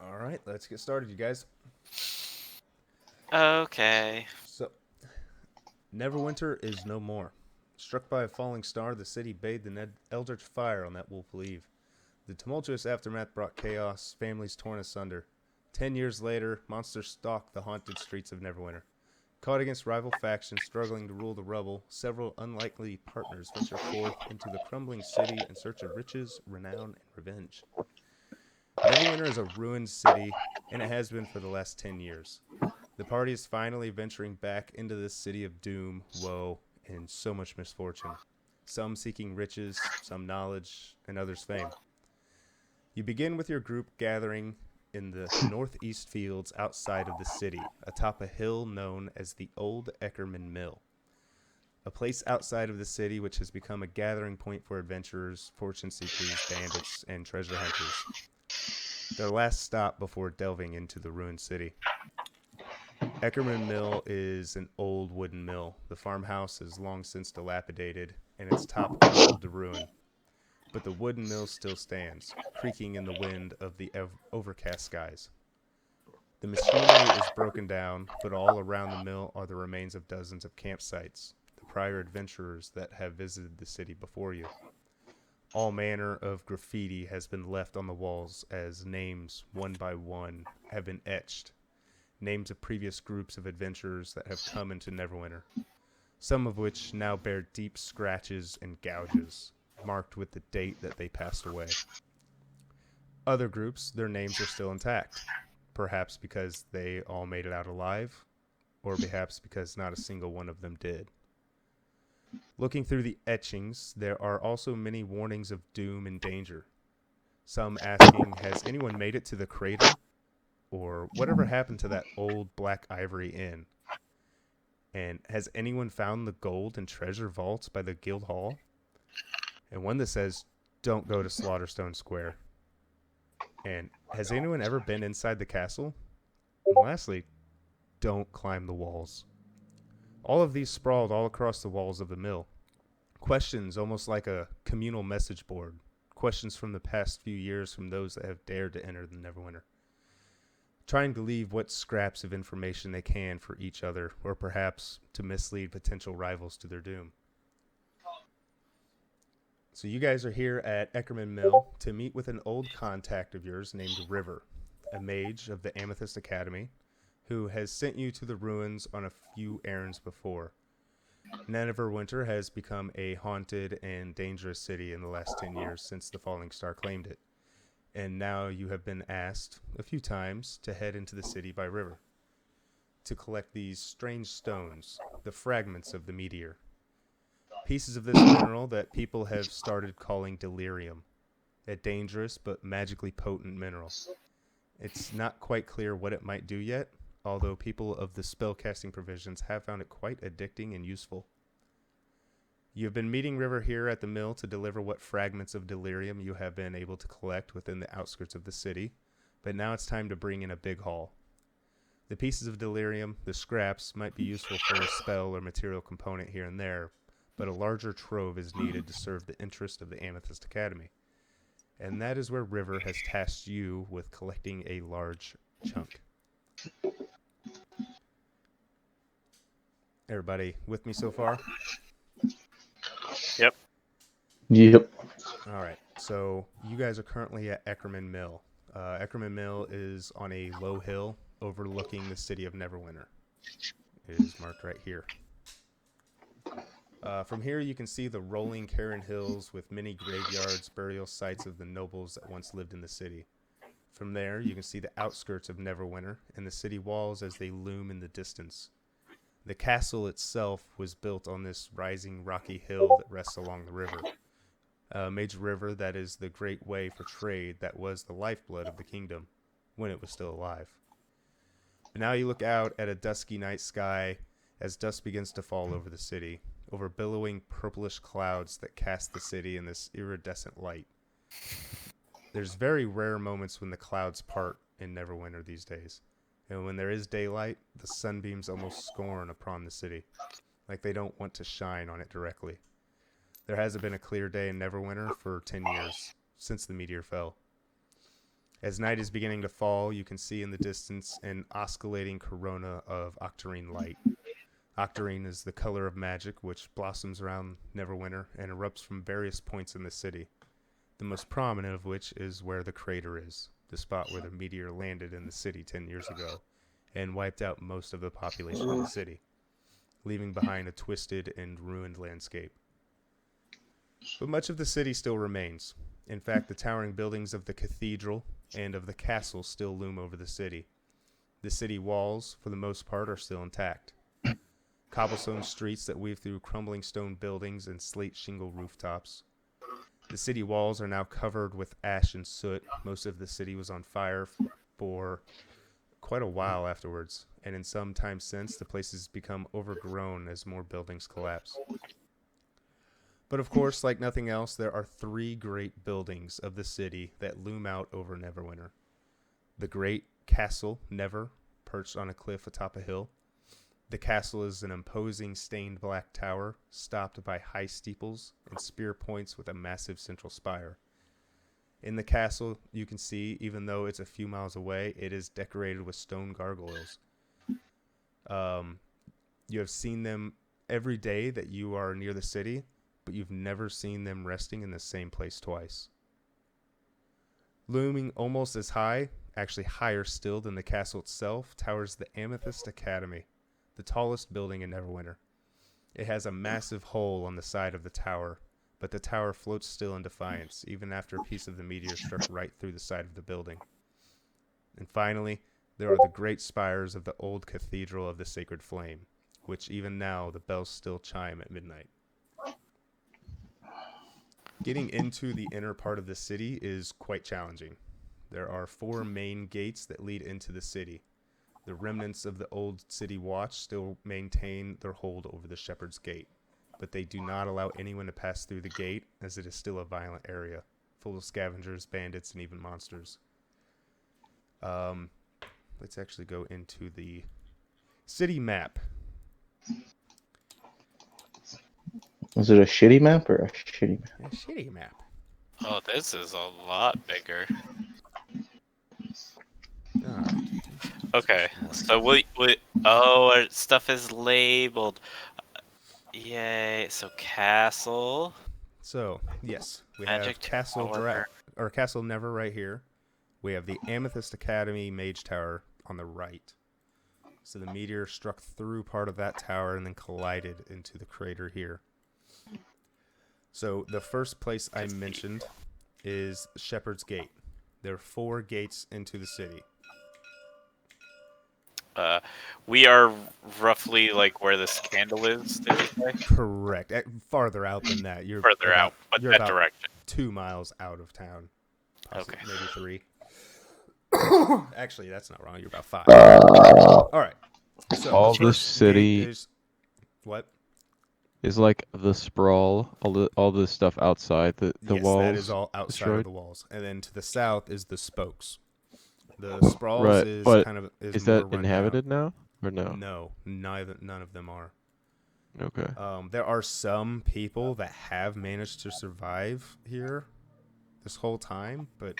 All right, let's get started, you guys. Okay. So, Neverwinter is no more. Struck by a falling star, the city bathed in eldritch fire on that woeful eve. The tumultuous aftermath brought chaos, families torn asunder. 10 years later, monsters stalk the haunted streets of Neverwinter. Caught against rival factions struggling to rule the rubble, several unlikely partners venture forth into the crumbling city in search of riches, renown, and revenge. Neverwinter is a ruined city, and it has been for the last 10 years. The party is finally venturing back into this city of doom, woe, and so much misfortune. Some seeking riches, some knowledge, and others fame. You begin with your group gathering in the northeast fields outside of the city, atop a hill known as the Old Eckerman Mill, a place outside of the city which has become a gathering point for adventurers, fortune seekers, bandits, and treasure hunters. Their last stop before delving into the ruined city. Eckerman Mill is an old wooden mill. The farmhouse is long since dilapidated, and its top crumbled to ruin. But the wooden mill still stands, creaking in the wind of the overcast skies. The machinery is broken down, but all around the mill are the remains of dozens of campsites, the prior adventurers that have visited the city before you. All manner of graffiti has been left on the walls as names, one by one, have been etched. Names of previous groups of adventurers that have come into Neverwinter, some of which now bear deep scratches and gouges, marked with the date that they passed away. Other groups, their names are still intact, perhaps because they all made it out alive, or perhaps because not a single one of them did. Looking through the etchings, there are also many warnings of doom and danger. Some asking, has anyone made it to the crater? Or whatever happened to that old Black Ivory Inn? And has anyone found the gold and treasure vaults by the guild hall? And one that says, don't go to Slaughterstone Square. And has anyone ever been inside the castle? And lastly, don't climb the walls. All of these sprawled all across the walls of the mill. Questions almost like a communal message board. Questions from the past few years from those that have dared to enter the Neverwinter. Trying to leave what scraps of information they can for each other, or perhaps to mislead potential rivals to their doom. So you guys are here at Eckerman Mill to meet with an old contact of yours named River, a mage of the Amethyst Academy, who has sent you to the ruins on a few errands before. Neverwinter has become a haunted and dangerous city in the last 10 years since the Falling Star claimed it, and now you have been asked a few times to head into the city by river to collect these strange stones, the fragments of the meteor. Pieces of this mineral that people have started calling delirium, a dangerous but magically potent mineral. It's not quite clear what it might do yet, although people of the spellcasting provisions have found it quite addicting and useful. You have been meeting River here at the mill to deliver what fragments of delirium you have been able to collect within the outskirts of the city, but now it's time to bring in a big haul. The pieces of delirium, the scraps, might be useful for a spell or material component here and there, but a larger trove is needed to serve the interest of the Amethyst Academy. And that is where River has tasked you with collecting a large chunk. Everybody with me so far? Yep. Yep. All right. So you guys are currently at Eckerman Mill. Eckerman Mill is on a low hill overlooking the city of Neverwinter. It is marked right here. From here, you can see the rolling Cairn Hills with many graveyards, burial sites of the nobles that once lived in the city. From there, you can see the outskirts of Neverwinter and the city walls as they loom in the distance. The castle itself was built on this rising rocky hill that rests along the river. A major river that is the great way for trade that was the lifeblood of the kingdom when it was still alive. But now you look out at a dusky night sky as dusk begins to fall over the city, over billowing purplish clouds that cast the city in this iridescent light. There's very rare moments when the clouds part in Neverwinter these days. And when there is daylight, the sunbeams almost scorn upon the city, like they don't want to shine on it directly. There hasn't been a clear day in Neverwinter for 10 years, since the meteor fell. As night is beginning to fall, you can see in the distance an oscillating corona of octarine light. Octarine is the color of magic, which blossoms around Neverwinter and erupts from various points in the city, the most prominent of which is where the crater is, the spot where the meteor landed in the city 10 years ago and wiped out most of the population of the city, leaving behind a twisted and ruined landscape. But much of the city still remains. In fact, the towering buildings of the cathedral and of the castle still loom over the city. The city walls, for the most part, are still intact. Cobblestone streets that weave through crumbling stone buildings and slate shingle rooftops. The city walls are now covered with ash and soot. Most of the city was on fire for quite a while afterwards, and in some time since, the place has become overgrown as more buildings collapse. But of course, like nothing else, there are three great buildings of the city that loom out over Neverwinter. The great castle, Never, perched on a cliff atop a hill. The castle is an imposing stained black tower, stopped by high steeples and spear points with a massive central spire. In the castle, you can see, even though it's a few miles away, it is decorated with stone gargoyles. You have seen them every day that you are near the city, but you've never seen them resting in the same place twice. Looming almost as high, actually higher still than the castle itself, towers the Amethyst Academy, the tallest building in Neverwinter. It has a massive hole on the side of the tower, but the tower floats still in defiance, even after a piece of the meteor struck right through the side of the building. And finally, there are the great spires of the old Cathedral of the Sacred Flame, which even now the bells still chime at midnight. Getting into the inner part of the city is quite challenging. There are 4 main gates that lead into the city. The remnants of the old city watch still maintain their hold over the Shepherd's Gate, but they do not allow anyone to pass through the gate, as it is still a violent area, full of scavengers, bandits, and even monsters. Let's actually go into the city map. Is it a shitty map or a shitty map? A shitty map. Oh, this is a lot bigger. All right. Okay, so we oh, our stuff is labeled. Yay! So castle. So yes, we Magic have Castle Tower. Castle Never right here. We have the Amethyst Academy Mage Tower on the right. So the meteor struck through part of that tower and then collided into the crater here. So the first place I mentioned is Shepherd's Gate. There are 4 gates into the city. We are roughly like where this candle is. Did you say? Correct. Farther out than that. You're Further out, but you're that about direction. 2 miles out of town. Possibly, Okay. maybe 3. Actually, that's not wrong. You're about 5. All right. So All the this first city gate is what? is like the sprawl, all the stuff outside the Yes, walls. that is all outside destroyed? of the walls. And then to the south is the spokes. The sprawls Right, is but kind of Is more that run inhabited down. now or no? No, none of them are. Okay. There are some people that have managed to survive here this whole time, but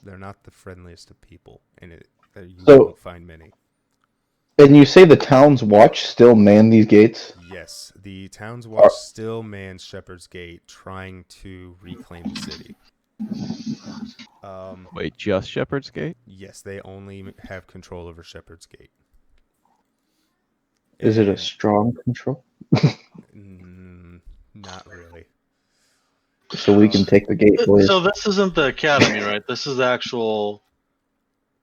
they're not the friendliest of people, and you won't find many. And you say the town's watch still man these gates? Yes, the town's watch still mans Shepherd's Gate, trying to reclaim the city. Wait, just Shepherd's Gate? Yes, they only have control over Shepherd's Gate. Is it a strong control? Not really. So we can take the gate, boys. So this isn't the academy, right? This is the actual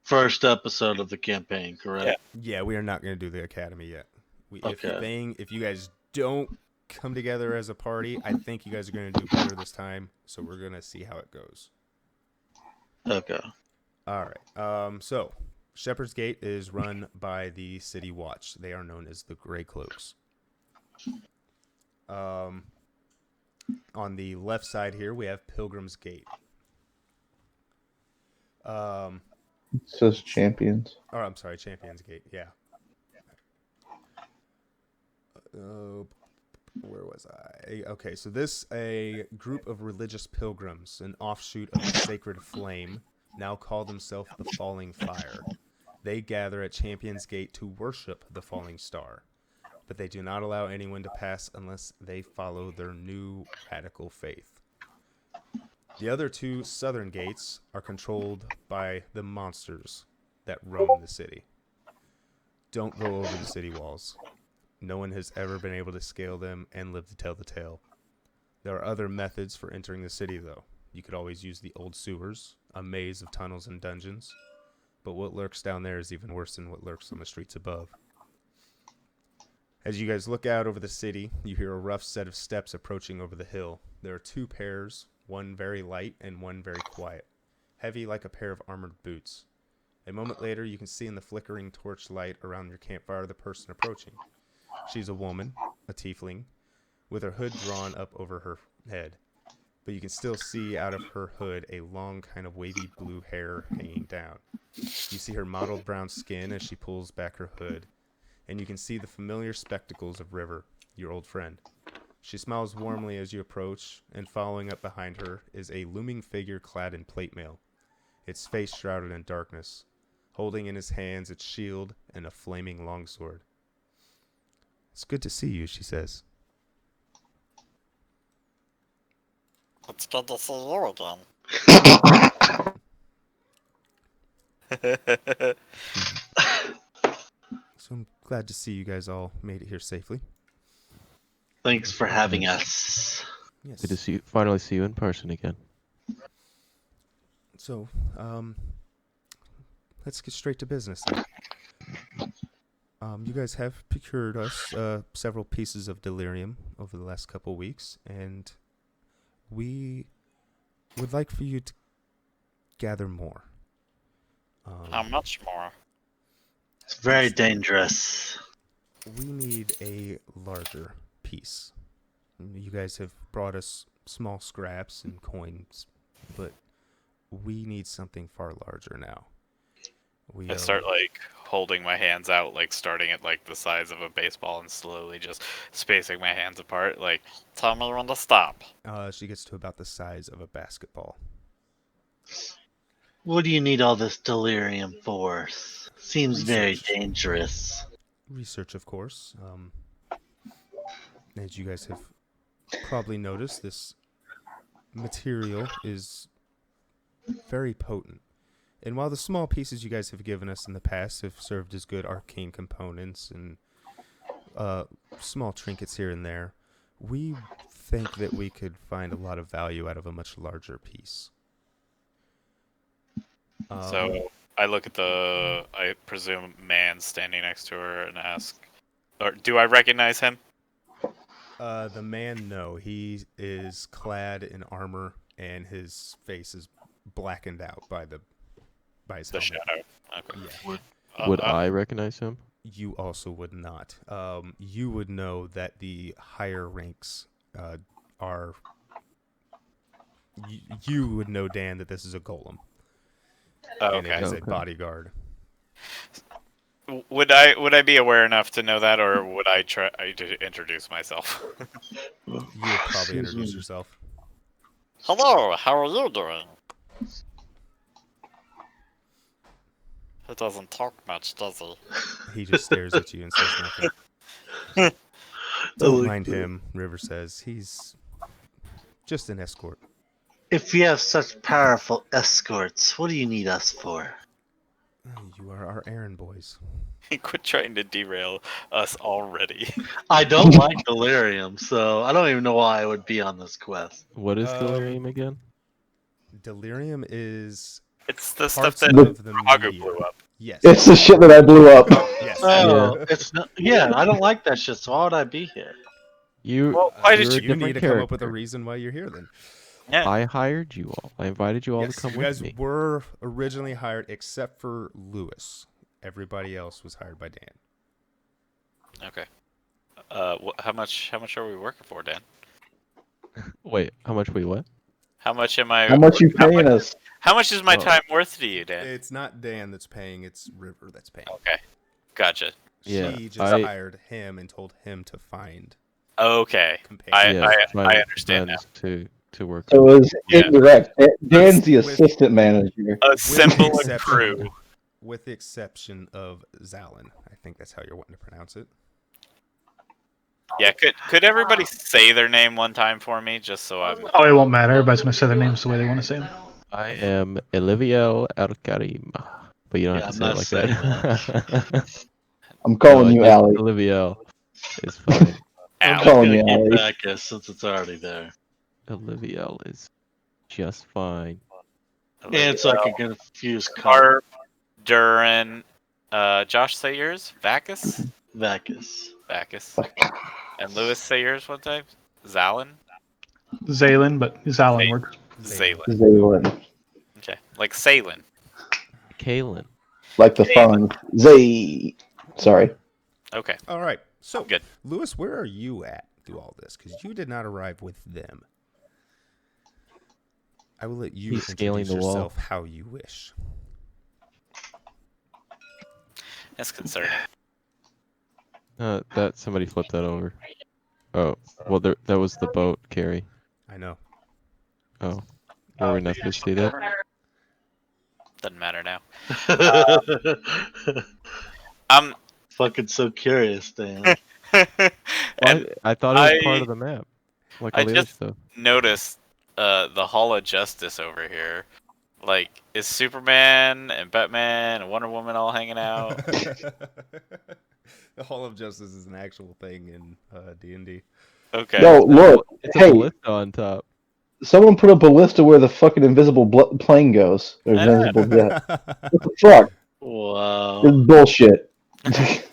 first episode of the campaign, correct? Yeah, we are not going to do the academy yet. Okay. If you guys don't come together as a party, I think you guys are going to do better this time. So we're going to see how it goes. Okay. All right. So Shepherd's Gate is run by the City Watch. They are known as the Grey Cloaks. On the left side here, we have Pilgrim's Gate. It says champions. Oh, I'm sorry, Champion's Gate. Yeah. Where was I? Okay, so this a group of religious pilgrims, an offshoot of the Sacred Flame, now call themselves the Falling Fire. They gather at Champion's Gate to worship the falling star, but they do not allow anyone to pass unless they follow their new radical faith. The other two southern gates are controlled by the monsters that roam the city. Don't go over the city walls. No one has ever been able to scale them and live to tell the tale. There are other methods for entering the city, though. You could always use the old sewers, a maze of tunnels and dungeons, but what lurks down there is even worse than what lurks on the streets above. As you guys look out over the city, you hear a rough set of steps approaching over the hill. There are two pairs, one very light and one very quiet, heavy like a pair of armored boots. A moment later, you can see in the flickering torch light around your campfire the person approaching. She's a woman, a tiefling, with her hood drawn up over her head. But you can still see out of her hood a long kind of wavy blue hair hanging down. You see her mottled brown skin as she pulls back her hood, and you can see the familiar spectacles of River, your old friend. She smiles warmly as you approach, and following up behind her is a looming figure clad in plate mail, its face shrouded in darkness, holding in his hands its shield and a flaming longsword. "It's good to see you," she says. It's good to see you again. So I'm glad to see you guys all made it here safely. Thanks for having us. Yes. Good to finally see you in person again. So, let's get straight to business then. You guys have procured us several pieces of delirium over the last couple weeks, and we would like for you to gather more. How much more? It's very dangerous. We need a larger piece. You guys have brought us small scraps and coins, but we need something far larger now. I start like holding my hands out, like starting at like the size of a baseball and slowly just spacing my hands apart. Like, Tell me when to stop. She gets to about the size of a basketball. What do you need all this delirium for? Seems very Research. dangerous. Research, of course. As you guys have probably noticed, this material is very potent. And while the small pieces you guys have given us in the past have served as good arcane components and small trinkets here and there, we think that we could find a lot of value out of a much larger piece. so I look at the, I presume, man standing next to her and ask, or do I recognize him? The man, no. He is clad in armor, and his face is blackened out by his The helmet. shadow. Okay. Yeah. Would I recognize him? You also would not. You would know that the higher ranks are. You would know, Dan, that this is a golem, Oh, and it okay. is a Okay. bodyguard. Would I be aware enough to know that, or would I try to introduce myself? You would probably introduce yourself. Hello, how are you doing? He doesn't talk much, does he? He just stares at you and says nothing. Don't mind him, River says. He's just an escort. If you have such powerful escorts, what do you need us for? You are our errand boys. Quit trying to derail us already. I don't like delirium, so I don't even know why I would be on this quest. What is delirium again? Delirium is It's the stuff parts that of the Hagu media. blew up. Yes. It's the shit that I blew up. Yes. Oh, Yeah. it's not. Yeah, I don't like that shit. So why would I be here? Well, why did you're a You different need to character. come up with a reason why you're here then. Yeah. I hired you all. I invited you all Yes, to come you with guys me. were originally hired except for Lewis. Everybody else was hired by Dan. Okay. How much are we working for, Dan? Wait, how much we what? How much am I? How much you paying us? How much is my Oh. time worth to you, Dan? It's not Dan that's paying, it's River that's paying. Okay, gotcha. Yeah, She just I- hired him and told him to find Okay, companions. Yeah, I find understand now. friends to to work. So it was Yeah. indirect. Dan's the With- assistant manager. Assemble a crew. With the exception of Zalin. I think that's how you're wanting to pronounce it. Yeah, could everybody say their name one time for me, just so I'm... Oh, it won't matter. Everybody's gonna say their names the way they want to say them. I am Oliviel Al-Karim. But you don't Yeah, have I'm to say it not like saying that. I'm calling you Ali. Oliviel is fine. I'm Al. calling I'm you gonna keep Ali. Bacchus since it's already there. Oliviel is just fine. And so I can confuse color. Harp, Durin, Josh, say yours? Bacchus? Bacchus. Bacchus. And Lewis, say yours one time? Zalin? Zaylin, but Zalin works. Zaylin. Zaylin. Okay. Like Salin. Kalen. Like the fun. Zay. Sorry. Okay. All right. So, Good. Lewis, where are you at through all this? Because you did not arrive with them. I will let you He's scaling introduce the wall. yourself how you wish. That's concerning. That somebody flipped that over. Oh, well, that was the boat, Carrie. I know. Oh, were we not supposed to see that? Doesn't matter now. Fucking so curious, Dan. And I thought it was part of the map, like I all the other just stuff. noticed the Hall of Justice over here. Like, is Superman and Batman and Wonder Woman all hanging out? The Hall of Justice is an actual thing in D&D. Okay. No, look. It's a Hey, ballista on top. someone put a ballista where the fucking invisible plane goes. Or I know. invisible jet. What the fuck? Wow. This is bullshit.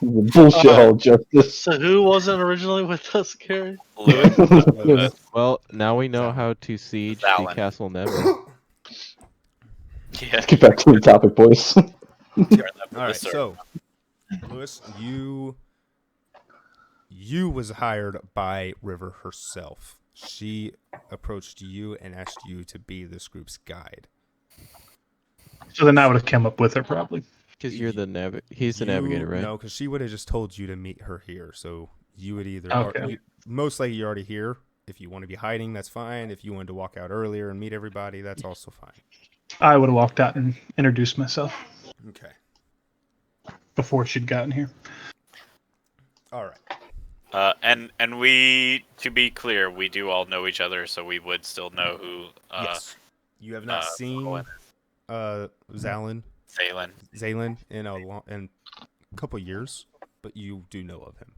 Bullshit Hall of Justice. So who wasn't originally with us, Carrie? Lewis. Well, now we know Zalin. how to siege the Zalin. Castle Never. Yeah. Let's get back to the topic, boys. All right, so Lewis, you was hired by River herself. She approached you and asked you to be this group's guide. So then I would have come up with her probably. Because you're the he's the navigator, right? No, because she would have just told you to meet her here. So you would either Okay. most likely you're already here. If you want to be hiding, that's fine. If you wanted to walk out earlier and meet everybody, that's also fine. I would have walked out and introduced myself Okay. before she'd gotten here. All right. And we, to be clear, we do all know each other, so we would still know who. Yes. You have not seen Zalin in a couple years, but you do know of him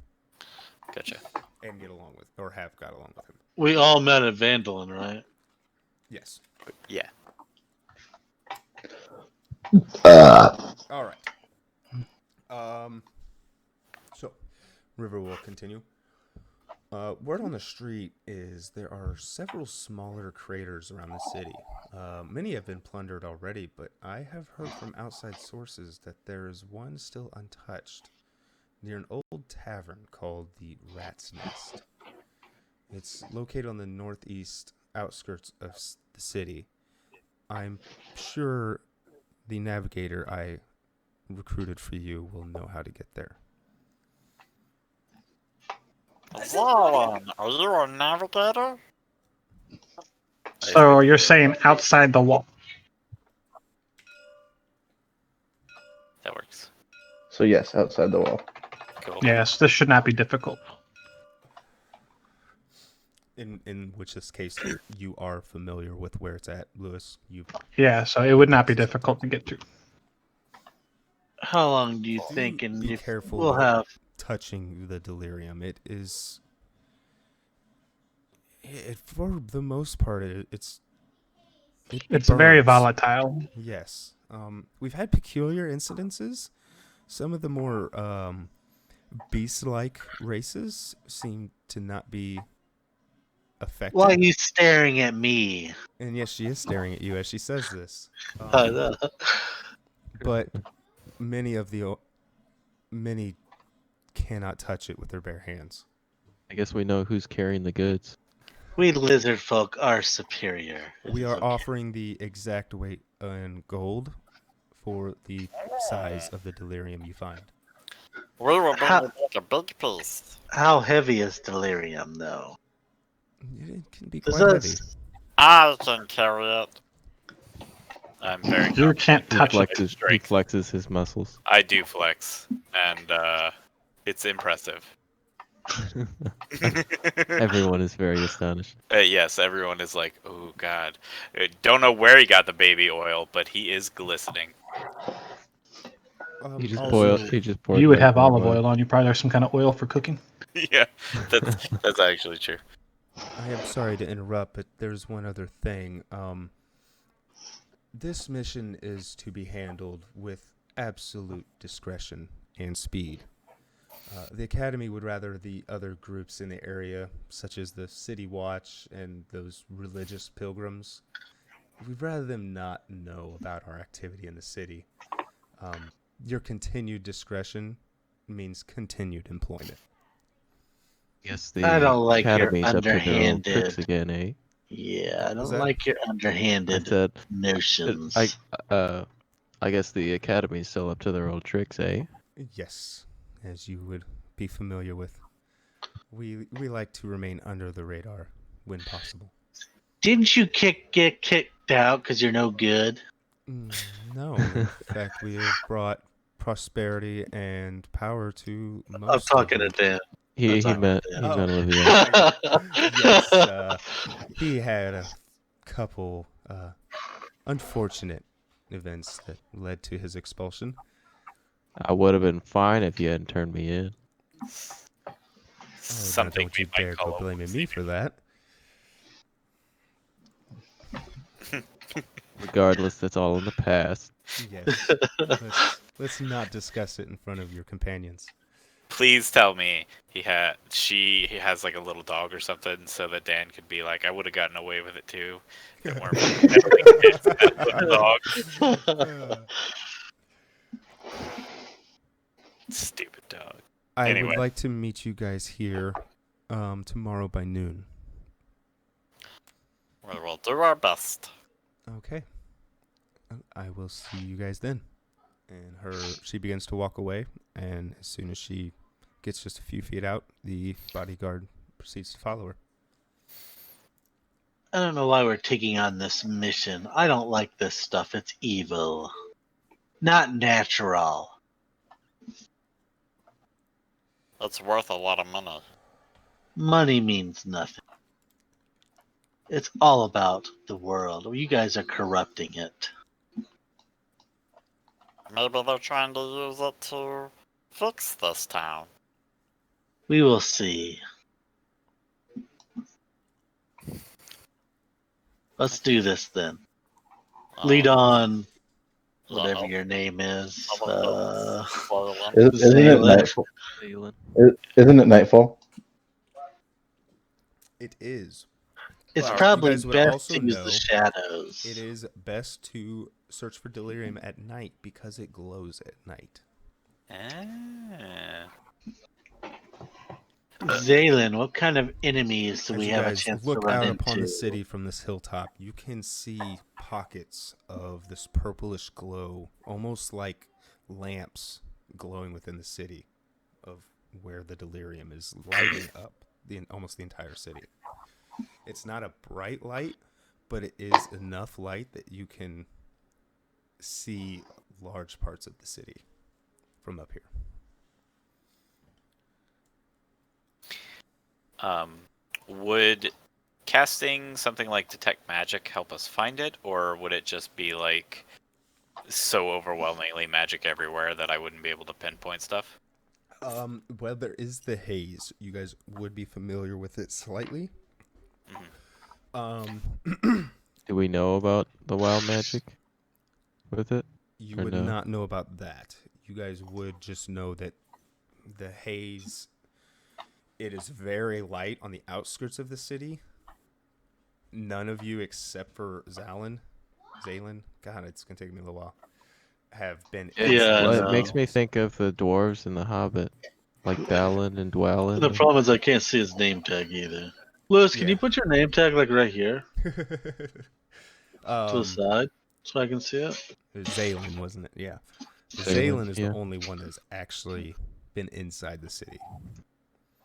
Gotcha. and get along with, or have got along with him. We all met at Vandalin, right? Yes. Yeah. All right. So, River will continue. Word on the street is there are several smaller craters around the city. Many have been plundered already, but I have heard from outside sources that there is one still untouched near an old tavern called the Rat's Nest. It's located on the northeast outskirts of the city. I'm sure the navigator I recruited for you will know how to get there. Zalin, are you a navigator? So you're saying outside the wall? That works. So yes, outside the wall. Cool. Yes, this should not be difficult. In which this case you are familiar with where it's at, Lewis. Yeah, so it would not be difficult to get to. How long do you think? And be if careful we'll have. touching the delirium. For the most part, it's very burns. volatile. Yes. We've had peculiar incidences. Some of the more beast-like races seem to not be affected. Why are you staring at me? And yes, she is staring at you as she says this. But many cannot touch it with their bare hands. I guess we know who's carrying the goods. We lizard folk are superior. We It's are okay. offering the exact weight in gold for the size of the delirium you find. We will bring How- you back a big piece. How heavy is delirium, though? It can be Does quite that heavy. I can carry it. I'm very You can't He touch it. flexes his muscles. I do flex, and it's impressive. Everyone is very astonished. Yes, everyone is like, "Oh God!" Don't know where he got the baby oil, but he is glistening. He just Also, He just poured You would like have warm olive oil on you. Probably there's some kind of oil for cooking. Yeah, that's actually true. I am sorry to interrupt, but there's one other thing. This mission is to be handled with absolute discretion and speed. The Academy would rather the other groups in the area, such as the City Watch and those religious pilgrims, we'd rather them not know about our activity in the city. Your continued discretion means continued employment. Guess I the don't like your Academy's up to their old tricks underhanded. again, eh? Yeah, I Was don't that- like your I underhanded said, notions. I guess the Academy's still up to their old tricks, eh? Yes, as you would be familiar with. We like to remain under the radar when possible. Didn't you get kicked out because you're no good? No, in fact, we have brought prosperity and power to most. I'm talking of to you. Dan. He talking meant to he Dan. meant Oh. Olivia. Yes, he had a couple unfortunate events that led to his expulsion. I would have been fine if you hadn't turned me in. Something don't we you might dare call go a blaming whoopsie. me for that. Regardless, that's all in the past. Yes. let's not discuss it in front of your companions. Please tell me he has like a little dog or something, so that Dan could be like, I would have gotten away with it too. If it weren't for everything he did for that little dog. Stupid dog. I Anyway. would like to meet you guys here tomorrow by noon. We will do our best. Okay. I will see you guys then. And she begins to walk away, and as soon as she gets just a few feet out, the bodyguard proceeds to follow her. I don't know why we're taking on this mission. I don't like this stuff. It's evil. Not natural. It's worth a lot of money. Money means nothing. It's all about the world. You guys are corrupting it. Maybe they're trying to use it to fix this town. We will see. Let's do this then. Lead on, whatever your name is. Isn't it Zaylen. nightfall? Isn't it nightfall? It is. It's But probably you guys would best also to use know the shadows. It is best to search for delirium at night because it glows at night. Zaylen, what kind of enemies do As we you have a guys chance to look run out into? upon the city from this hilltop, you can see pockets of this purplish glow, almost like lamps glowing within the city of where the delirium is lighting up almost the entire city. It's not a bright light, but it is enough light that you can see large parts of the city from up here. Would casting something like detect magic help us find it, or would it just be like so overwhelmingly magic everywhere that I wouldn't be able to pinpoint stuff? Well, there is the haze. You guys would be familiar with it slightly. Do we know about the wild magic with it? You Or would no? not know about that. You guys would just know that the haze, it is very light on the outskirts of the city. None of you except for Zalen, God, it's going to take me a little while, have been Yeah, inside. Well, I it know. makes me think of the dwarves in The Hobbit, like Dallin and Dwalin. The problem is I can't see his name tag either. Lewis, can Yeah. you put your name tag like right here to the um, side so I can see it? Zalen, wasn't it? Yeah. Zalen, Zalen is yeah. the only one that's actually been inside the city.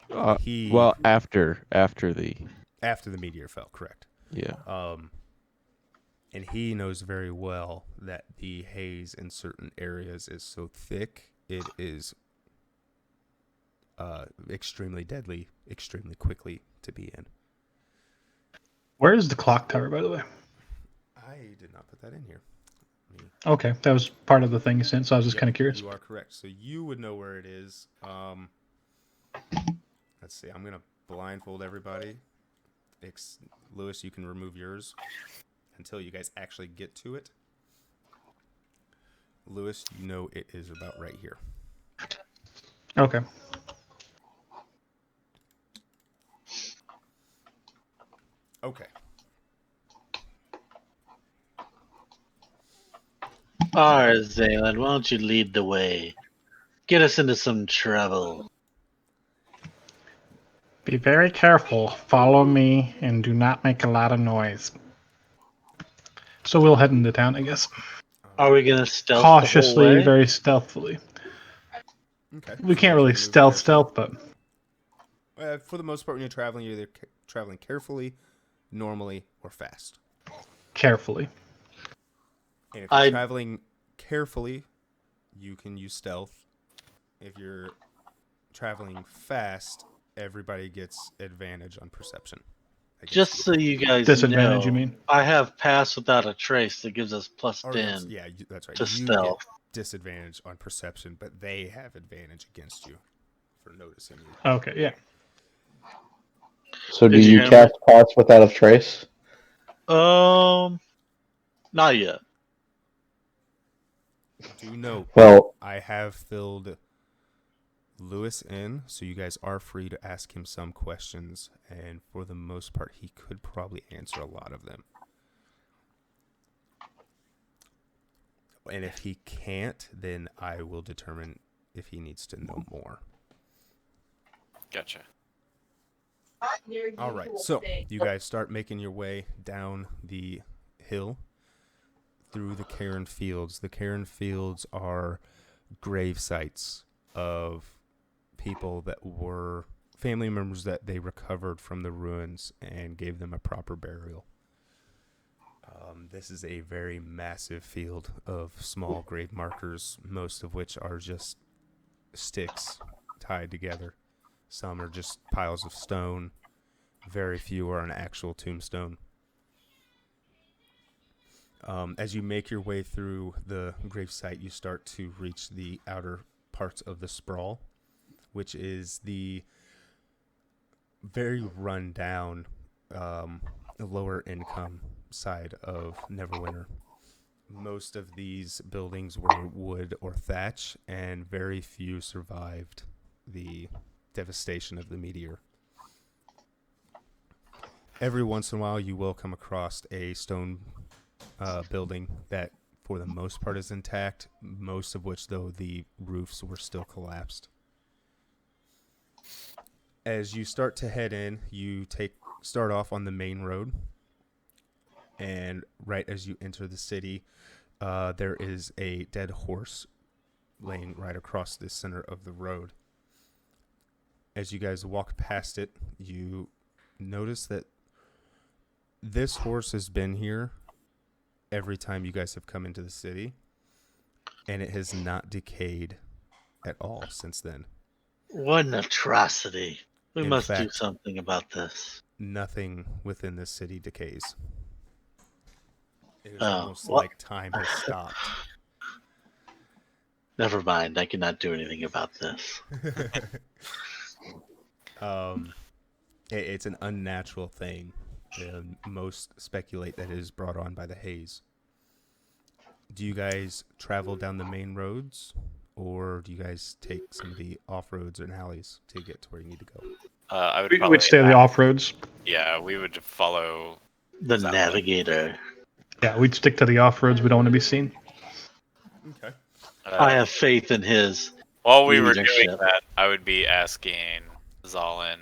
Well, He after the after the meteor fell, correct. Yeah. And he knows very well that the haze in certain areas is so thick, it is extremely deadly, extremely quickly to be in. Where is the clock tower, by the way? I did not put that in here. Okay, that was part of the thing you sent, so I was just Yep, kind of curious. You are correct. So you would know where it is. Let's see. I'm going to blindfold everybody. Lewis, you can remove yours until you guys actually get to it. Lewis, you know it is about right here. Okay. Okay. Alright, Zaylan, why don't you lead the way? Get us into some trouble. Be very careful. Follow me and do not make a lot of noise. So we'll head into town, I guess. Are we gonna stealth the whole Cautiously, way? very stealthily. Okay. We So can't you really guys wanna move stealth, carefully? but For the most part, when you're traveling, you're either traveling carefully, normally, or fast. carefully. And if you're I- traveling carefully, you can use stealth. If you're traveling fast, everybody gets advantage on perception. against Just you. so you guys Disadvantage, know, you mean? I have pass without a trace that gives us plus Or 10 yeah, that's right. to You stealth. get disadvantage on perception, but they have advantage against you for noticing you. Okay, yeah. So do Did you you hear cast Pass Without a Trace? Not yet. Do note, Well, I have filled Lewis in, so you guys are free to ask him some questions, and for the most part, he could probably answer a lot of them. And if he can't, then I will determine if he needs to know more. Gotcha. All right, so you guys start making your way down the hill through the Cairn Fields. The Cairn Fields are grave sites of people that were family members that they recovered from the ruins and gave them a proper burial. This is a very massive field of small grave markers, most of which are just sticks tied together. Some are just piles of stone. Very few are an actual tombstone. As you make your way through the gravesite, you start to reach the outer parts of the sprawl, which is the very run-down, lower income side of Neverwinter. Most of these buildings were wood or thatch, and very few survived the devastation of the meteor. Every once in a while, you will come across a stone building that, for the most part, is intact. Most of which, though, the roofs were still collapsed. As you start to head in, you start off on the main road, and right as you enter the city, there is a dead horse laying right across the center of the road. As you guys walk past it, you notice that this horse has been here every time you guys have come into the city, and it has not decayed at all since then. What an atrocity. We In must do fact- something about this. Nothing within this city decays. It is Oh, almost what? like time has stopped. Never mind, I cannot do anything about this. It's an unnatural thing. Most speculate that it is brought on by the haze. Do you guys travel down the main roads, or do you guys take some of the off roads and alleys to get to where you need to go? I would We'd probably stay on the off roads. Yeah, we would follow. The Sounds navigator. Yeah, we'd stick to the off roads. We don't want to be seen. Okay. I have faith in his. While we were doing leadership. that, I would be asking Zalen,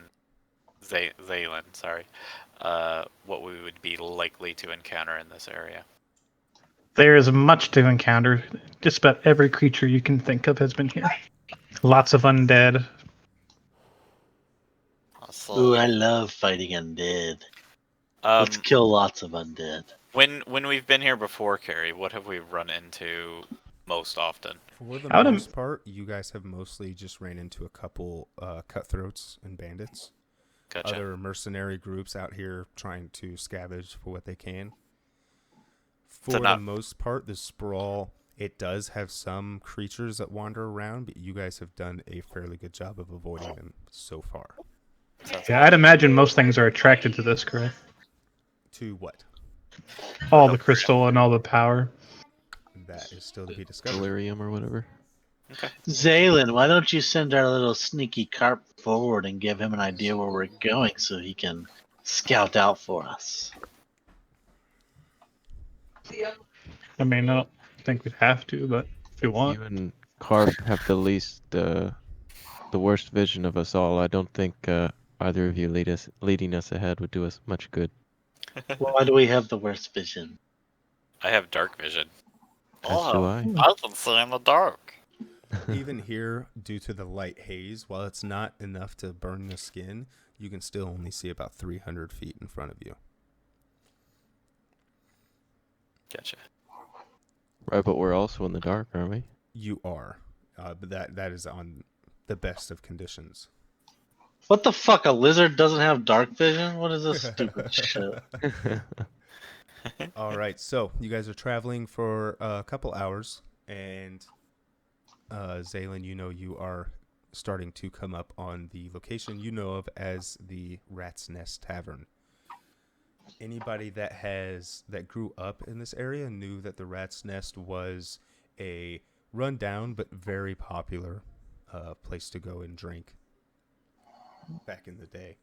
what we would be likely to encounter in this area. There is much to encounter. Just about every creature you can think of has been here. Lots of undead. Ooh, I love fighting undead. Let's kill lots of undead. When we've been here before, Carrie, what have we run into most often? For the I would im- most part, you guys have mostly just ran into a couple cutthroats and bandits. Gotcha. Other mercenary groups out here trying to scavenge for what they can. For the most part, the sprawl, it does have some creatures that wander around, but you guys have done a fairly good job of avoiding them so far. Yeah, I'd imagine most things are attracted to this, correct? To what? All the crystal and all the power. That is still to be discovered. Delirium or whatever. Okay. Zaylen, why don't you send our little sneaky carp forward and give him an idea where we're going so he can scout out for us? I mean, I don't think we'd have to, but if we want. You and Carp have the least, the worst vision of us all. I don't think either of you leading us ahead would do us much good. Why do we have the worst vision? I have dark vision. As do I. I can see in the dark. Even here, due to the light haze, while it's not enough to burn the skin, you can still only see about 300 feet in front of you. Gotcha. Right, but we're also in the dark, aren't we? You are, but that is on the best of conditions. What the fuck? A lizard doesn't have dark vision? What is this stupid shit? All right, so you guys are traveling for a couple hours, and Zaylen, you know you are starting to come up on the location you know of as the Rat's Nest Tavern. Anybody that grew up in this area knew that the Rat's Nest was a rundown but very popular place to go and drink back in the day.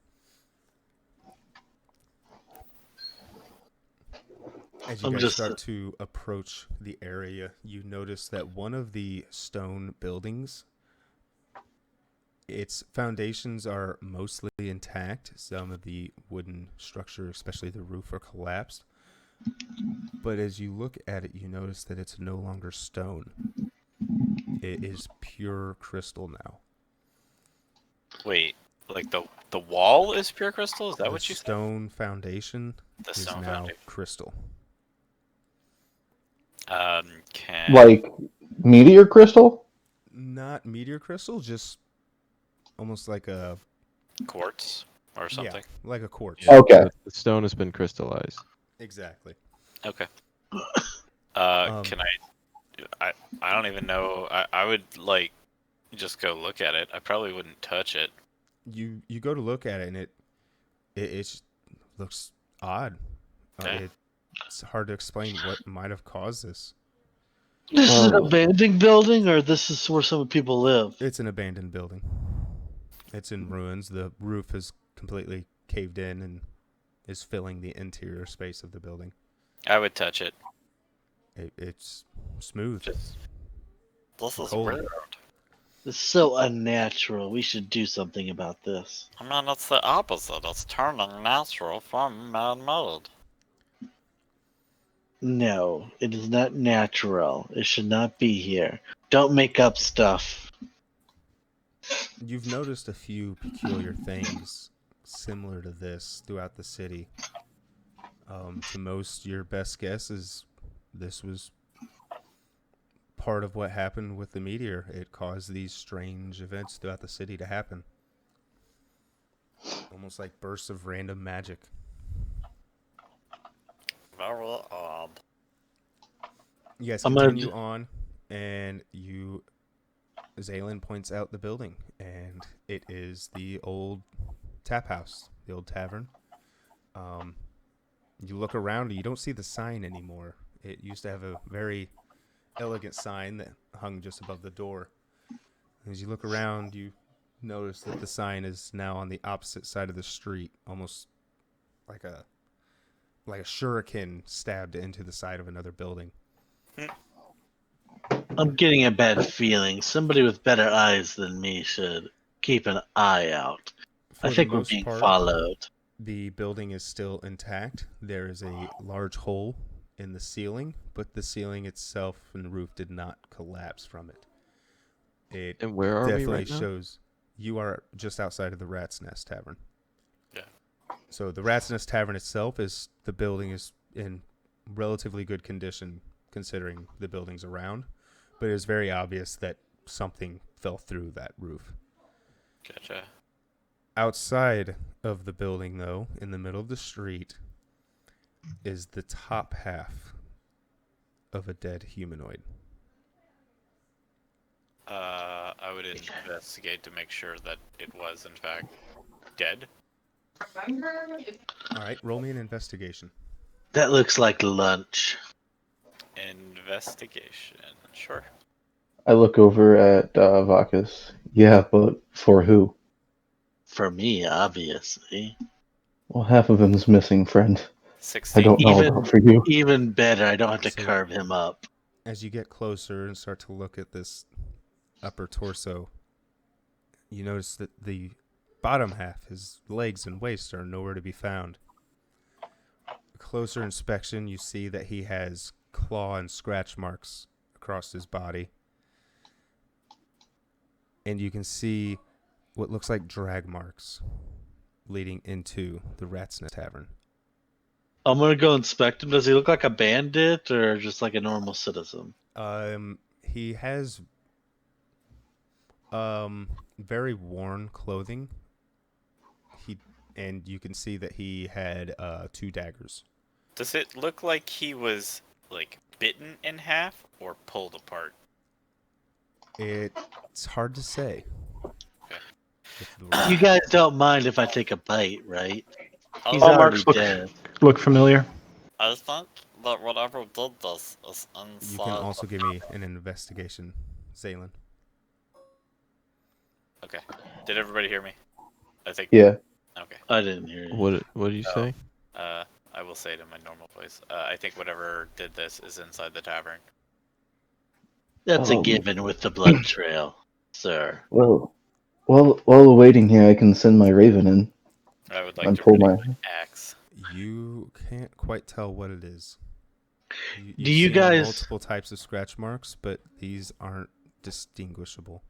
As you guys start to approach the area, you notice that one of the stone buildings, its foundations are mostly intact. Some of the wooden structure, especially the roof, are collapsed. But as you look at it, you notice that it's no longer stone. It is pure crystal now. Wait, like the wall is pure crystal? Is that what you said? The stone foundation The is stone now foundation. crystal. Can Like meteor crystal? Not meteor crystal, just almost like a quartz or something? Yeah, like a quartz. Okay. The stone has been crystallized. Exactly. Okay. Um, Can I don't even know. I would like just go look at it. I probably wouldn't touch it. You go to look at it, and it just looks odd. Okay. It's hard to explain what might have caused this. This is an abandoned building, or this is where some people live? It's an abandoned building. It's in ruins. The roof is completely caved in and is filling the interior space of the building. I would touch it. It's smooth. Just This is Cold. weird. It's so unnatural. We should do something about this. I mean, it's the opposite. It's turning natural from man-made. No, it is not natural. It should not be here. Don't make up stuff. You've noticed a few peculiar things similar to this throughout the city. To most, your best guess is this was part of what happened with the meteor. It caused these strange events throughout the city to happen. Almost like bursts of random magic. Very odd. You guys I'm gonna continue on, and Zaylen points out the building, and it is the old tap house, the old tavern. You look around, and you don't see the sign anymore. It used to have a very elegant sign that hung just above the door. As you look around, you notice that the sign is now on the opposite side of the street, almost like a shuriken stabbed into the side of another building. I'm getting a bad feeling. Somebody with better eyes than me should keep an eye out. For I the think we're most being part, followed. the building is still intact. There is a large hole in the ceiling, but the ceiling itself and the roof did not collapse from it. It And where are we definitely right now? shows you are just outside of the Rat's Nest Tavern. So the Rat's Nest Tavern itself the building is in relatively good condition considering the buildings around, but it is very obvious that something fell through that roof. Gotcha. Outside of the building, though, in the middle of the street, is the top half of a dead humanoid. I would investigate to make sure that it was, in fact, dead. All right, roll me an investigation. That looks like lunch. Investigation. Sure. I look over at Vakis. Yeah, but for who? For me, obviously. Well, half of him's missing, friend. 16. I don't know about for you. Even better, I don't have to So- carve him up. As you get closer and start to look at this upper torso, you notice that the bottom half, his legs and waist, are nowhere to be found. A closer inspection, you see that he has claw and scratch marks across his body. And you can see what looks like drag marks leading into the Rat's Nest Tavern. I'm gonna go inspect him. Does he look like a bandit or just like a normal citizen? He has very worn clothing. And you can see that he had 2 daggers. Does it look like he was, like, bitten in half or pulled apart? It's hard to say. Okay. With the You guys don't mind if I take a bite, right? He's All already marks dead. look familiar. I think that whatever did this is You inside. can also give me an investigation, Zaylen. Okay. Did everybody hear me? I think. Yeah. Okay. I didn't hear you. What did you say? I will say it in my normal voice. I think whatever did this is inside the tavern. That's a Um, given with the blood trail, sir. Well, while waiting here, I can send my raven in I would like and to pull predict my. my axe. You can't quite tell what it is. Do you see guys- multiple types of scratch marks, but these aren't distinguishable.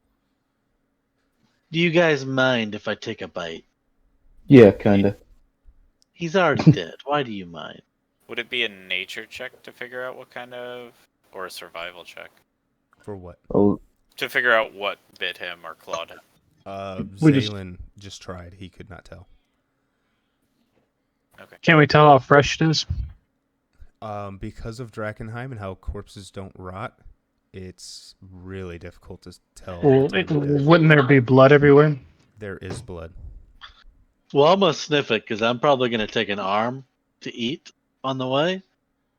Do you guys mind if I take a bite? Yeah, kinda. He's already dead. Why do you mind? Would it be a nature check to figure out what kind of, or a survival check For what? Well, to figure out what bit him or clawed him? We just- Zaylen just tried. He could not tell. Can't we tell how fresh it is? Because of Drakenheim and how corpses don't rot, it's really difficult to tell. Well, the time of death. wouldn't there be blood everywhere? There is blood. Well, I'm gonna sniff it because I'm probably gonna take an arm to eat on the way,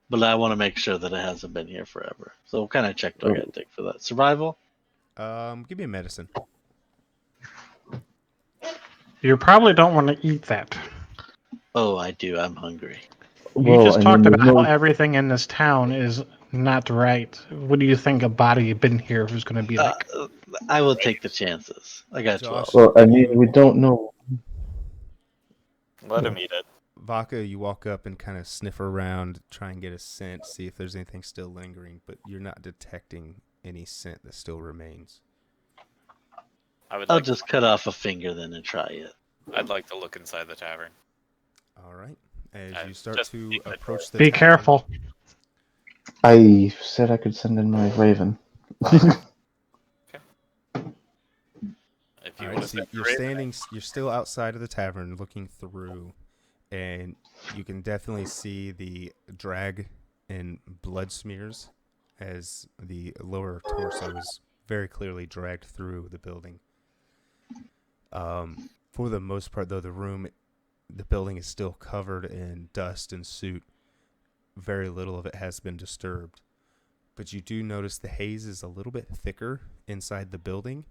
but I want to make sure that it hasn't been here forever. So, what kind of check do I gotta take for that? Survival? Give me a medicine. You probably don't want to eat that. Oh, I do. I'm hungry. You well, just I talked mean, about there's how no. everything in this town is not right. What do you think a body been here was going to be like? I will take the chances. I got Josh. 12. Well, I mean, we don't know. Let him eat it. Vodka, you walk up and kind of sniff around, try and get a scent, see if there's anything still lingering, but you're not detecting any scent that still remains. I'll just cut off a finger then and try it. I'd like to look inside the tavern. All right. As Uh, you start just to keep it approach the Be tavern, careful. I said I could send in my raven. If you All want right, to so you're still outside of the tavern looking through, and you can definitely see the drag and blood smears as the lower torso is very clearly dragged through the building. For the most part, though, the building is still covered in dust and soot. Very little of it has been disturbed. But you do notice the haze is a little bit thicker inside the building,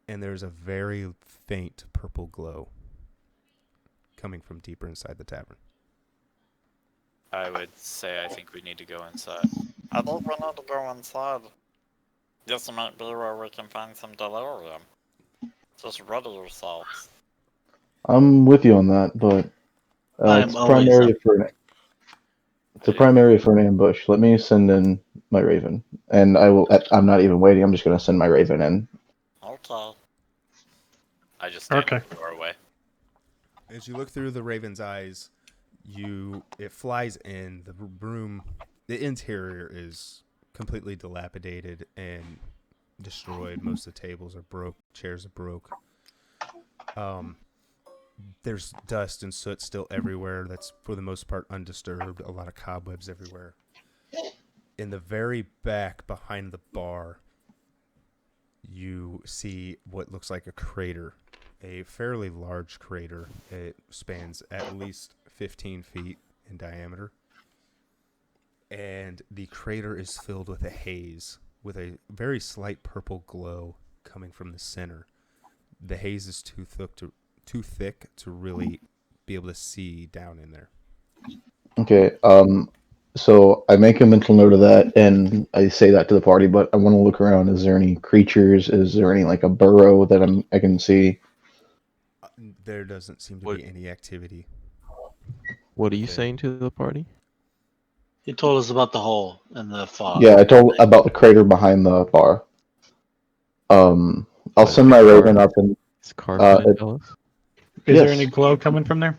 and there's a very faint purple glow coming from deeper inside the tavern. I would say I think we need to go inside. I think we need to go inside. This might be where we can find some delirium. Just ready yourselves. I'm with you on that, but I'm it's always primary up. it's a primary for an ambush. Let me send in my raven, and I will. I'm not even waiting. I'm just gonna send my raven in. Okay. I just stand Okay. in the doorway. As you look through the raven's eyes, it flies in. The interior is completely dilapidated and destroyed. Most of the tables are broke, chairs are broke. There's dust and soot still everywhere. That's for the most part undisturbed. A lot of cobwebs everywhere. In the very back, behind the bar, you see what looks like a crater, a fairly large crater. It spans at least 15 feet in diameter. And the crater is filled with a haze, with a very slight purple glow coming from the center. The haze is too thick to really be able to see down in there. Okay. So I make a mental note of that, and I say that to the party. But I want to look around. Is there any creatures? Is there any like a burrow that I can see? There doesn't seem to What- be any activity. What are you Okay. saying to the party? He told us about the hole and the fog. Yeah, I told about the crater behind the bar. I'll What send is my it, raven Car? up and Is Car gonna it- tell us? Is there Yes. any glow coming from there?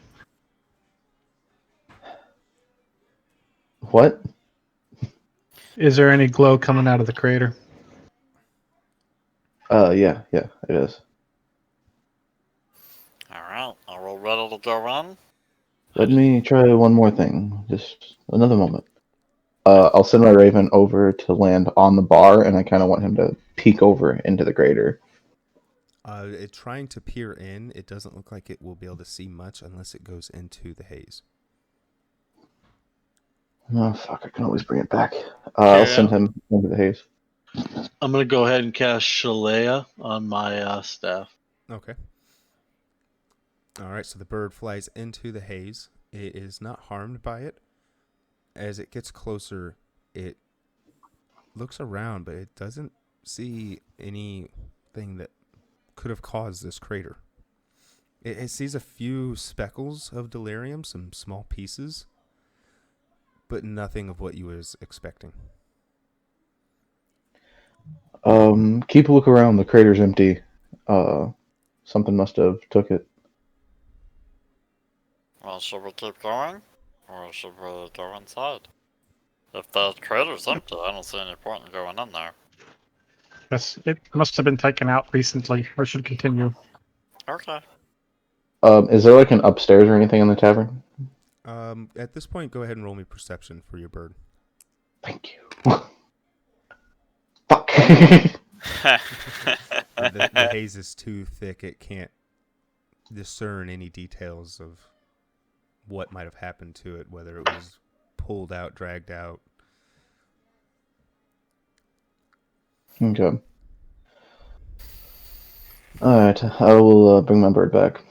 what? Is there any glow coming out of the crater? Yeah, it is. Alright, are we ready to go in? Let me try one more thing. Just another moment. I'll send my raven over to land on the bar, and I kind of want him to peek over into the crater. Trying to peer in, it doesn't look like it will be able to see much unless it goes into the haze. Oh, fuck, I can always bring it back. I'll Okay, send him into the haze. I'm gonna go ahead and cast Shalea on my staff. Okay. All right, so the bird flies into the haze. It is not harmed by it. As it gets closer, it looks around, but it doesn't see anything that could have caused this crater. It sees a few speckles of delirium, some small pieces, but nothing of what you was expecting. Keep a look around. The crater's empty. Something must have took it. Well, should we keep going? Or should we go inside? If the crater's empty, I don't see any point in going in there. Yes, it must have been taken out recently, or should continue. Okay. Is there like an upstairs or anything in the tavern? At this point, go ahead and roll me perception for your bird. Thank you. Fuck. The haze is too thick; it can't discern any details of what might have happened to it, whether it was pulled out, dragged out. Okay. Alright, I will bring my bird back.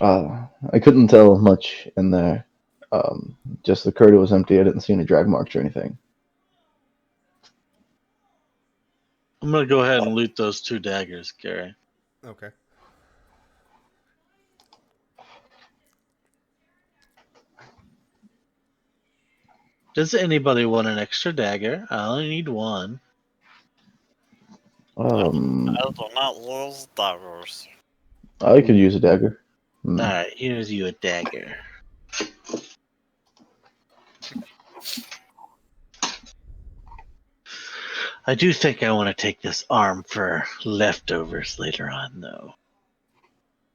I couldn't tell much in there. Just the crater was empty. I didn't see any drag marks or anything. I'm gonna go ahead and loot those 2 daggers, Gary. Okay. Does anybody want an extra dagger? I only need 1. I do not use daggers. I could use a dagger. Alright, here's you a dagger. I do think I want to take this arm for leftovers later on, though.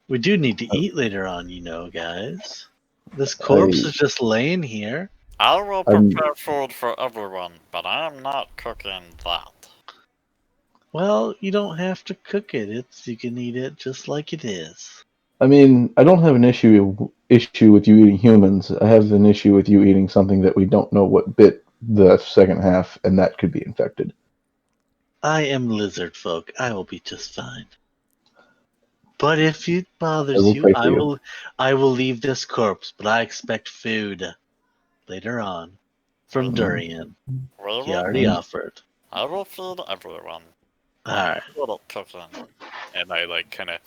We do need to eat later on, you know, guys. This corpse is just laying here. I will prepare food for everyone, but I am not cooking that. Well, you don't have to cook it. You can eat it just like it is. I mean, I don't have an issue with you eating humans. I have an issue with you eating something that we don't know what bit the second half, and that could be infected. I am lizard folk. I will be just fine. But if it bothers will you, pray for you. I will leave this corpse, but I expect food later on from Durian. We He will, already offered. I will feed everyone. Alright. Good at cooking. And I like kind of,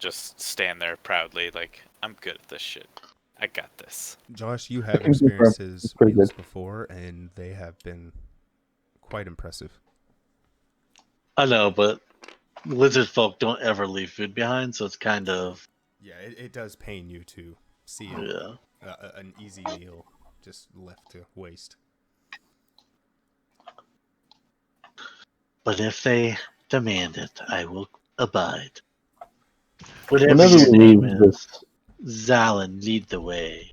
just stand there proudly, like I'm good at this shit. I got this. Josh, you have can confirm. experienced his It's pretty meals good. before, and they have been quite impressive. I know, but lizard folk don't ever leave food behind, so it's kind of Yeah, it does pain you to see Yeah. an easy meal just left to waste. But if they demand it, I will abide. Whatever Whenever your we name leave is, this, Zalin, lead the way.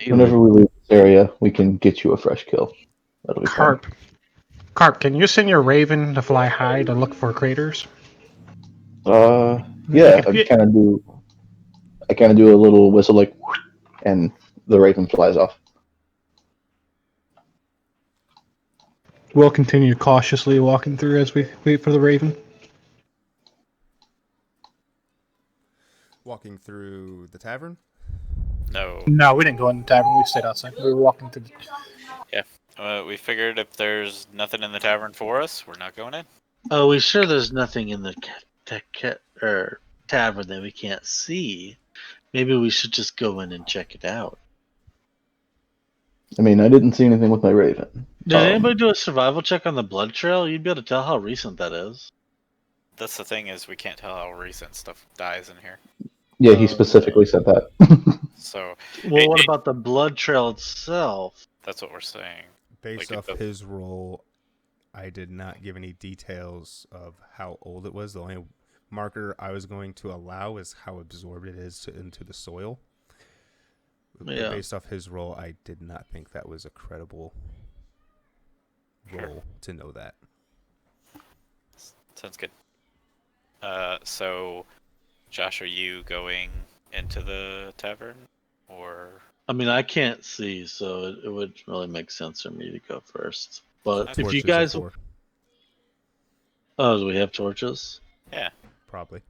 whenever we leave this area, we can get you a fresh kill. That'll be fun. Carp, can you send your raven to fly high to look for craters? Yeah, I kind of do a little whistle like, and the raven flies off. We'll continue cautiously walking through as we wait for the raven. Walking through the tavern. No. No, we didn't go in the tavern. We stayed outside. We were walking through. We figured if there's nothing in the tavern for us, we're not going in. Oh, we sure there's nothing in the tavern that we can't see. Maybe we should just go in and check it out. I mean, I didn't see anything with my raven. Did anybody do a survival check on the blood trail? You'd be able to tell how recent that is. That's the thing is we can't tell how recent stuff dies in here. Yeah, he specifically said that. So Well, what about the blood trail itself? that's what we're saying. Based Like, off his roll, I did not give any details of how old it was. The only marker I was going to allow is how absorbed it is into the soil. But Yeah. based off his roll, I did not think that was a credible roll to know that. Sounds good. So, Josh, are you going into the tavern, or? I mean, I can't see, so it would really make sense for me to go first. But if you Torches guys, are for, do we have torches? Yeah. probably.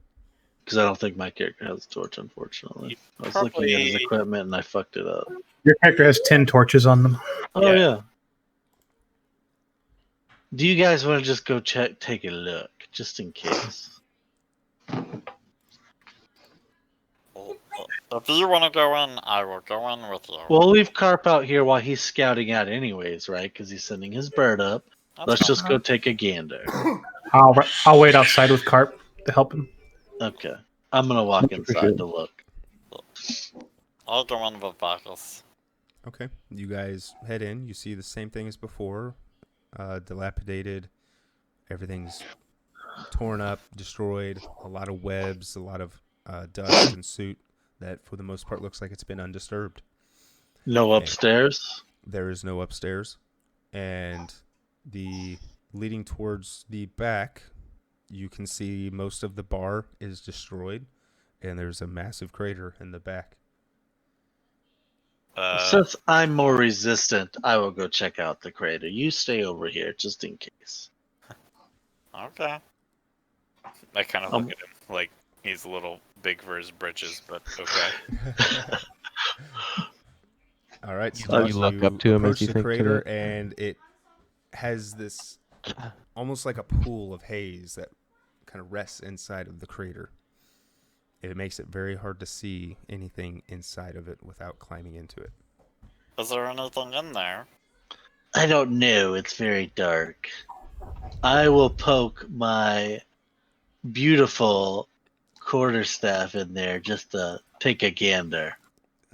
Because I don't think my character has a torch, unfortunately. You I was looking at his probably- equipment and I fucked it up. Your character has 10 torches on them. Oh Yeah. yeah. Do you guys want to just go take a look, just in case? If you want to go in, I will go in with you. We'll leave Carp out here while he's scouting out, anyways, right? Because he's sending his bird up. That's Let's fine. just go take a gander. I'll wait outside with Carp to help him. Okay, I'm gonna walk inside to look. I'll go in with Bacchus. Okay. You guys head in. You see the same thing as before. Dilapidated. Everything's torn up, destroyed. A lot of webs, a lot of dust and soot that for the most part looks like it's been undisturbed. No upstairs. There is no upstairs. And the leading towards the back, you can see most of the bar is destroyed. And there's a massive crater in the back. Since I'm more resistant, I will go check out the crater. You stay over here, just in case. Okay. I kind of look at him like he's a little big for his britches, but okay. All right, You so look up to him as approach you the think to crater, it? and it has this almost like a pool of haze that kind of rests inside of the crater. It makes it very hard to see anything inside of it without climbing into it. Is there anything in there? I don't know. It's very dark. I will poke my beautiful quarterstaff in there just to take a gander.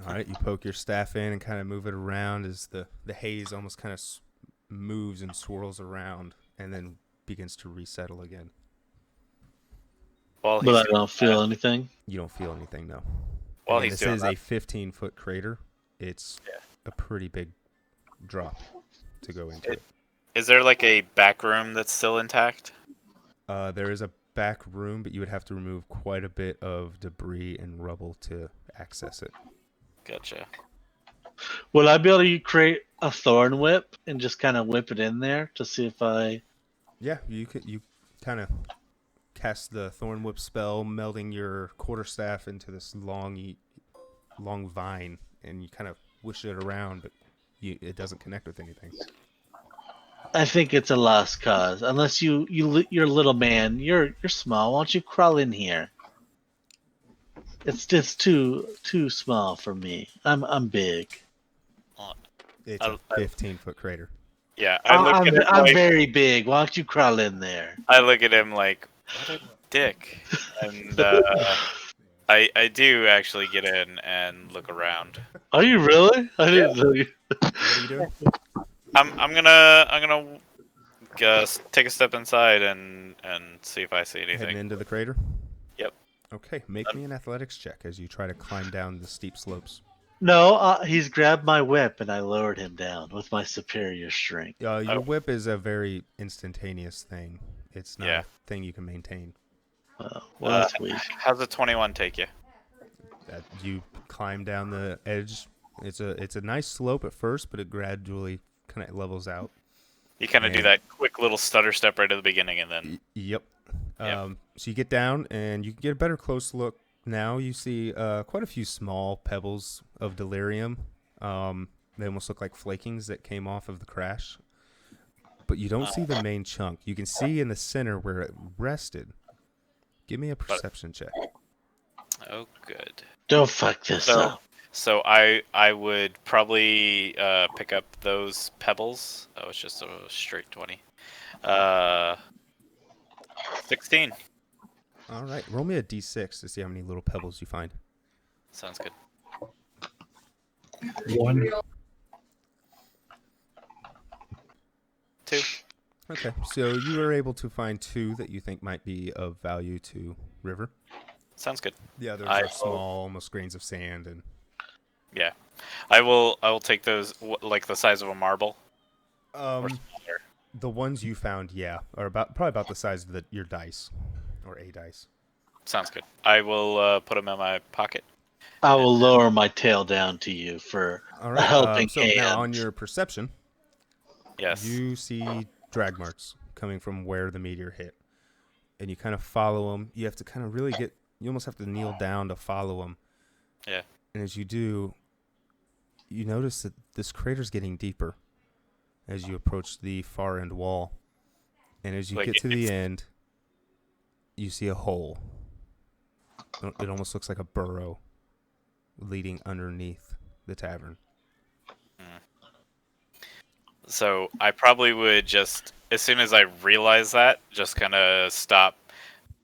All right, you poke your staff in and kind of move it around as the haze almost kind of moves and swirls around and then begins to resettle again. While But I he's don't feel anything. You don't feel anything, no. While Again, he's this doing is that- a 15-foot crater. It's a pretty big drop to go into it. Is there like a back room that's still intact? There is a back room, but you would have to remove quite a bit of debris and rubble to access it. Gotcha. Will I be able to create a thorn whip and just kind of whip it in there to see if I? Yeah, you kind of cast the thorn whip spell, melding your quarterstaff into this long vine, and you kind of wish it around, but it doesn't connect with anything. I think it's a lost cause. Unless you're a little man. You're small. Why don't you crawl in here? It's just too small for me. I'm big. It's a 15-foot crater. Yeah, I look at him I'm like, very big. Why don't you crawl in there? I look at him like, what a dick. And I do actually get in and look around. Are you really? I didn't know you. What are you doing? I'm gonna take a step inside and see if I see Heading anything. into the crater? Yep. Okay, make me an athletics check as you try to climb down the steep slopes. No, he's grabbed my whip and I lowered him down with my superior strength. Your Oh. whip is a very instantaneous thing. It's not Yeah. a thing you can maintain. Well, that's weak. How's the 21 take you? That you climb down the edge. It's a nice slope at first, but it gradually kind of levels out. You kind of do And- that quick little stutter step right at the beginning, and then Yep. Yep. So you get down, and you can get a better close look. Now you see quite a few small pebbles of delirium. They almost look like flakings that came off of the crash. But you don't see the main chunk. You can see in the center where it rested. Give me a perception check. oh good. Don't fuck this So up. so I would probably pick up those pebbles. Oh, it's just a straight 20. 16. All right, roll me a d6 to see how many little pebbles you find. Sounds good. 1. 2. Okay, so you were able to find 2 that you think might be of value to River. Sounds good. The others I are will- small, almost grains of sand, and Yeah, I will take those like the size of a marble. Or smaller. the ones you found, are probably about the size of your dice, or a dice. Sounds good. I will put them in my pocket. I will lower my tail down to you for All a right. helping So hand. now on your perception, Yes. you see drag marks coming from where the meteor hit, and you kind of follow them. You have to kind of really you almost have to kneel down to follow them. Yeah. And as you do, you notice that this crater's getting deeper as you approach the far end wall. And as you Like get to the it's- end, you see a hole. It almost looks like a burrow leading underneath the tavern. So I probably would just, as soon as I realize that, just kind of stop,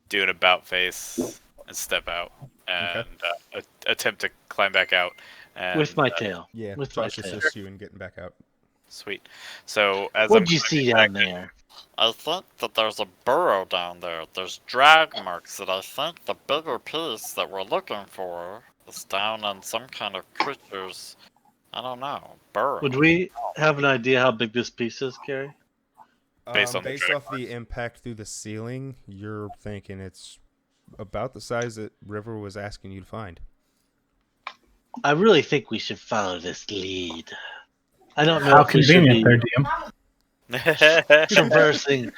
do an about face, and step out, and attempt to climb back out. And, with my tail. Yeah, With my Josh tail. assists you in getting back out. Sweet. So as What'd I'm you see climbing down back- there? I think that there's a burrow down there. There's drag marks that I think the bigger piece that we're looking for is down on some kind of creature's, I don't know, burrow. Would we have an idea how big this piece is, Gary? Based on the based drag off the impact through the ceiling, you're thinking it's about the size that River was asking you to find. I really think we should follow this lead. I don't know How if we should convenient be there, DM. traversing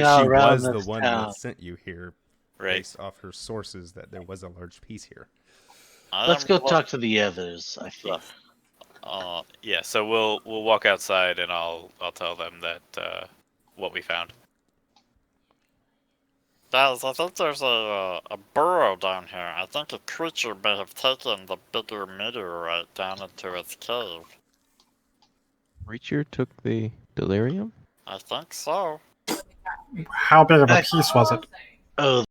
Well, all she around was the this one town. that sent you here, Right. based off her sources that there was a large piece here. Let's go talk to the others. I think. Yeah. So we'll walk outside, and I'll tell them that what we found. Guys, I think there's a burrow down here. I think a creature may have taken the bigger meteorite down into its cave. Reacher took the delirium? I think so. How big of a piece was it? Oh,